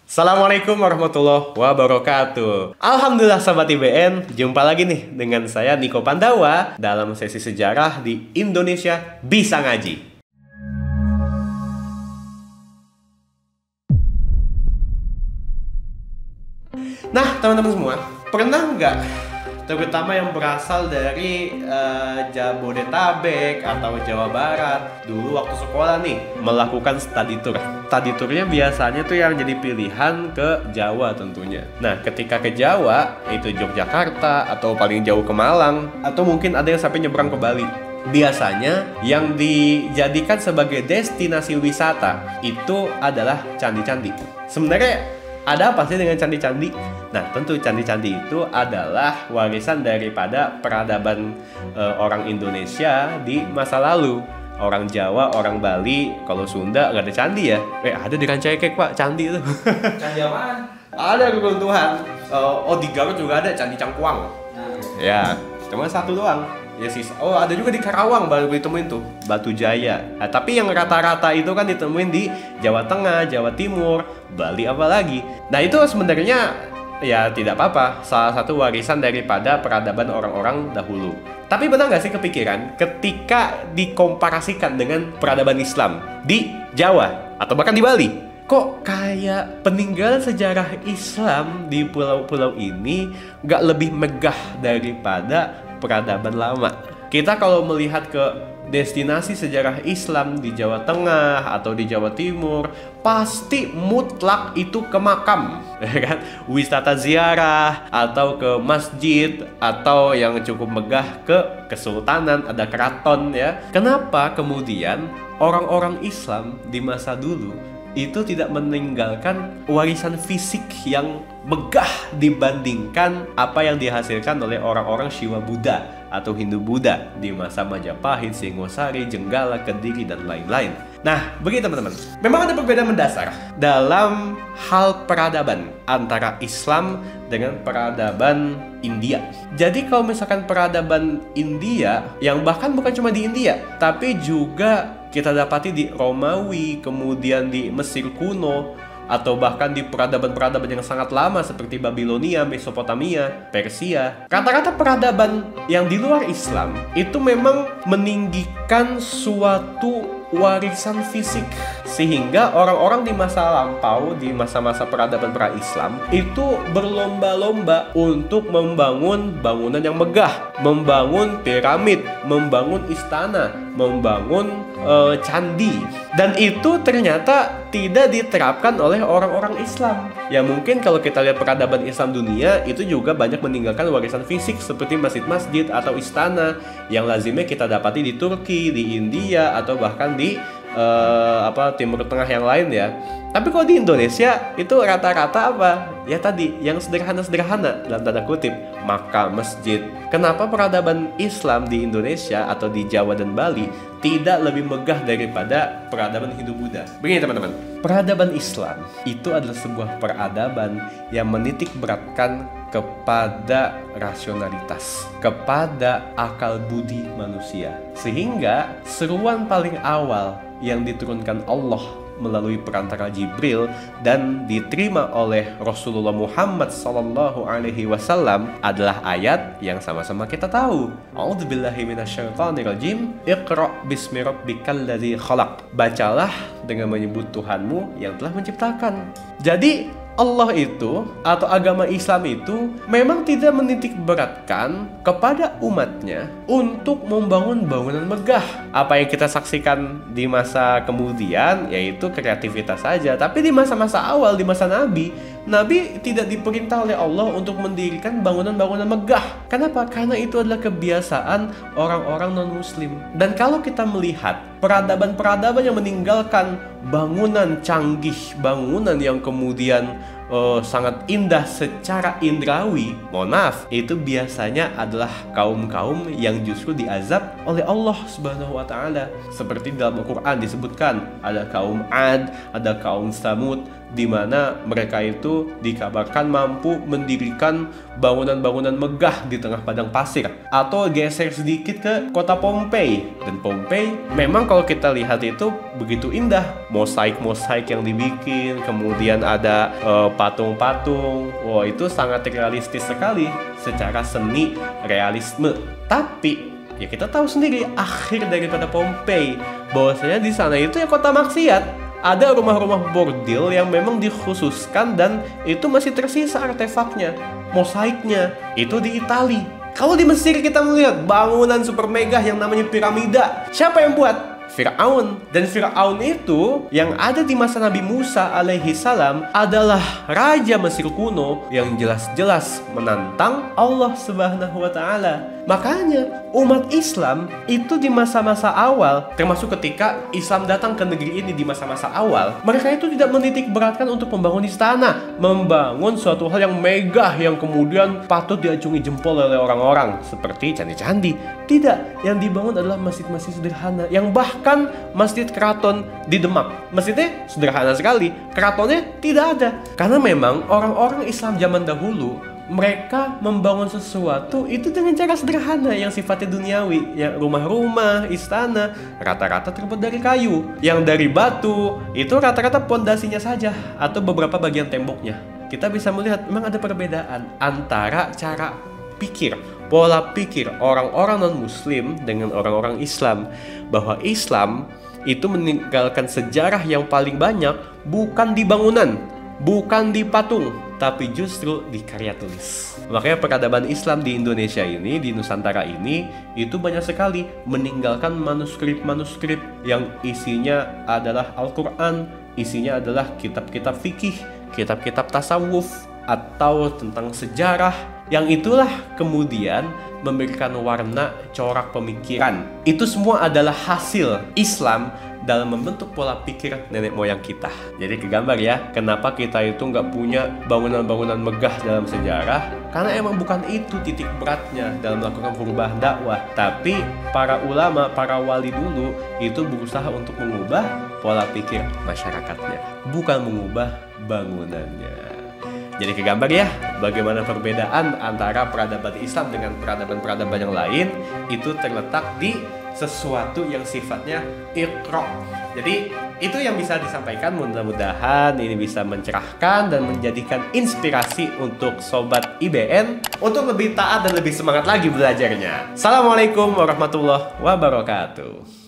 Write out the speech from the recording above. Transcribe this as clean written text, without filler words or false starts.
Assalamualaikum warahmatullahi wabarakatuh. Alhamdulillah sahabat IBN, jumpa lagi nih dengan saya Niko Pandawa dalam sesi sejarah di Indonesia Bisa Ngaji. Nah teman-teman semua, pernah nggak terutama yang berasal dari Jabodetabek atau Jawa Barat dulu waktu sekolah nih melakukan study tour. Study tournya biasanya tuh yang jadi pilihan ke Jawa tentunya. Nah ketika ke Jawa itu Yogyakarta atau paling jauh ke Malang atau mungkin ada yang sampai nyebrang ke Bali. Biasanya yang dijadikan sebagai destinasi wisata itu adalah candi-candi. Sebenarnya ada apa sih dengan candi-candi? Nah, tentu candi-candi itu adalah warisan daripada peradaban orang Indonesia di masa lalu. Orang Jawa, orang Bali, kalau Sunda nggak ada candi ya? Ada di Rancaikek Pak, candi itu. Candi apaan? Ada keruntuhan. Di Garut juga ada Candi Cangkuang. Ya, cuma satu doang. Ya sih. Ada juga di Karawang baru ditemuin tuh, Batu Jaya. Nah, tapi yang rata-rata itu kan ditemuin di Jawa Tengah, Jawa Timur, Bali apalagi. Nah, itu sebenarnya ya tidak apa-apa, salah satu warisan daripada peradaban orang-orang dahulu. Tapi benar nggak sih kepikiran ketika dikomparasikan dengan peradaban Islam di Jawa atau bahkan di Bali? Kok kayak peninggalan sejarah Islam di pulau-pulau ini nggak lebih megah daripada peradaban lama? Kita kalau melihat ke destinasi sejarah Islam di Jawa Tengah atau di Jawa Timur, pasti mutlak itu ke makam, ya kan? Wisata ziarah atau ke masjid atau yang cukup megah ke kesultanan, ada keraton ya. Kenapa kemudian orang-orang Islam di masa dulu itu tidak meninggalkan warisan fisik yang megah dibandingkan apa yang dihasilkan oleh orang-orang Shiva Buddha atau Hindu Buddha di masa Majapahit, Singosari, Jenggala, Kediri, dan lain-lain. Nah, begini teman-teman, memang ada perbedaan mendasar dalam hal peradaban antara Islam dengan peradaban India. Jadi kalau misalkan peradaban India, yang bahkan bukan cuma di India, tapi juga kita dapati di Romawi, kemudian di Mesir kuno, atau bahkan di peradaban-peradaban yang sangat lama seperti Babilonia, Mesopotamia, Persia. Rata-rata peradaban yang di luar Islam itu memang meninggikan suatu warisan fisik, sehingga orang-orang di masa lampau, di masa-masa peradaban pra-Islam itu berlomba-lomba untuk membangun bangunan yang megah, membangun piramid, membangun istana, membangun candi. Dan itu ternyata tidak diterapkan oleh orang-orang Islam. Ya mungkin kalau kita lihat peradaban Islam dunia itu juga banyak meninggalkan warisan fisik seperti masjid-masjid atau istana yang lazimnya kita dapati di Turki, di India, atau bahkan di Timur Tengah yang lain ya. Tapi kalau di Indonesia itu rata-rata apa? Ya tadi yang sederhana-sederhana dalam tanda kutip, makam, masjid. Kenapa peradaban Islam di Indonesia atau di Jawa dan Bali tidak lebih megah daripada peradaban Hindu Buddha? Begini teman-teman, peradaban Islam itu adalah sebuah peradaban yang menitik beratkan kepada rasionalitas, kepada akal budi manusia. Sehingga seruan paling awal yang diturunkan Allah melalui perantara Jibril dan diterima oleh Rasulullah Muhammad SAW adalah ayat yang sama-sama kita tahu. A'udzubillahi minasyaitonirrajim. Iqra bismi rabbikal ladzi khalaq. Bacalah dengan menyebut Tuhanmu yang telah menciptakan. Jadi Allah itu atau agama Islam itu memang tidak menitik beratkan kepada umatnya untuk membangun bangunan megah. Apa yang kita saksikan di masa kemudian yaitu kreativitas saja. Tapi di masa-masa awal, di masa Nabi tidak diperintah oleh Allah untuk mendirikan bangunan-bangunan megah. Kenapa? Karena itu adalah kebiasaan orang-orang non-muslim. Dan kalau kita melihat peradaban-peradaban yang meninggalkan bangunan canggih, bangunan yang kemudian sangat indah secara indrawi, mohon maaf, itu biasanya adalah kaum-kaum yang justru diazab oleh Allah Subhanahu wa taala. Seperti dalam Al-Qur'an disebutkan ada kaum Ad, ada kaum Samud, di mana mereka itu dikabarkan mampu mendirikan bangunan-bangunan megah di tengah padang pasir. Atau geser sedikit ke kota Pompei. Dan Pompei memang kalau kita lihat itu begitu indah. Mosaik-mosaik yang dibikin, kemudian ada patung-patung. Wah, itu sangat realistis sekali secara seni realisme. Tapi ya kita tahu sendiri akhir daripada Pompei, bahwasanya di sana itu ya kota maksiat. Ada rumah-rumah bordil yang memang dikhususkan dan itu masih tersisa artefaknya, mosaiknya. Itu di Itali. Kalau di Mesir kita melihat bangunan super megah yang namanya piramida. Siapa yang buat? Firaun. Dan Firaun itu yang ada di masa Nabi Musa alaihi salam adalah raja Mesir kuno yang jelas-jelas menantang Allah Subhanahu wa taala. Makanya umat Islam itu di masa-masa awal, termasuk ketika Islam datang ke negeri ini di masa-masa awal, mereka itu tidak menitik beratkan untuk membangun istana, membangun suatu hal yang megah yang kemudian patut diacungi jempol oleh orang-orang seperti candi-candi. Tidak, yang dibangun adalah masjid-masjid sederhana, yang bahkan masjid keraton di Demak, masjidnya sederhana sekali, keratonnya tidak ada. Karena memang orang-orang Islam zaman dahulu mereka membangun sesuatu itu dengan cara sederhana yang sifatnya duniawi. Yang rumah-rumah, istana rata-rata terbuat dari kayu. Yang dari batu itu rata-rata pondasinya saja atau beberapa bagian temboknya. Kita bisa melihat memang ada perbedaan antara cara pikir, pola pikir orang-orang non-muslim dengan orang-orang Islam. Bahwa Islam itu meninggalkan sejarah yang paling banyak bukan di bangunan, bukan di patung, tapi justru di karya tulis. Makanya peradaban Islam di Indonesia ini, di Nusantara ini, itu banyak sekali meninggalkan manuskrip-manuskrip yang isinya adalah Al-Quran, isinya adalah kitab-kitab fikih, kitab-kitab tasawuf, atau tentang sejarah, yang itulah kemudian memberikan warna corak pemikiran. Itu semua adalah hasil Islam dalam membentuk pola pikir nenek moyang kita. Jadi kegambar ya, kenapa kita itu nggak punya bangunan-bangunan megah dalam sejarah? Karena emang bukan itu titik beratnya dalam melakukan perubahan dakwah. Tapi para ulama, para wali dulu itu berusaha untuk mengubah pola pikir masyarakatnya, bukan mengubah bangunannya. Jadi kegambar ya, bagaimana perbedaan antara peradaban Islam dengan peradaban-peradaban yang lain itu terletak di sesuatu yang sifatnya iqra. Jadi itu yang bisa disampaikan, mudah-mudahan ini bisa mencerahkan dan menjadikan inspirasi untuk Sobat IBN untuk lebih taat dan lebih semangat lagi belajarnya. Assalamualaikum warahmatullahi wabarakatuh.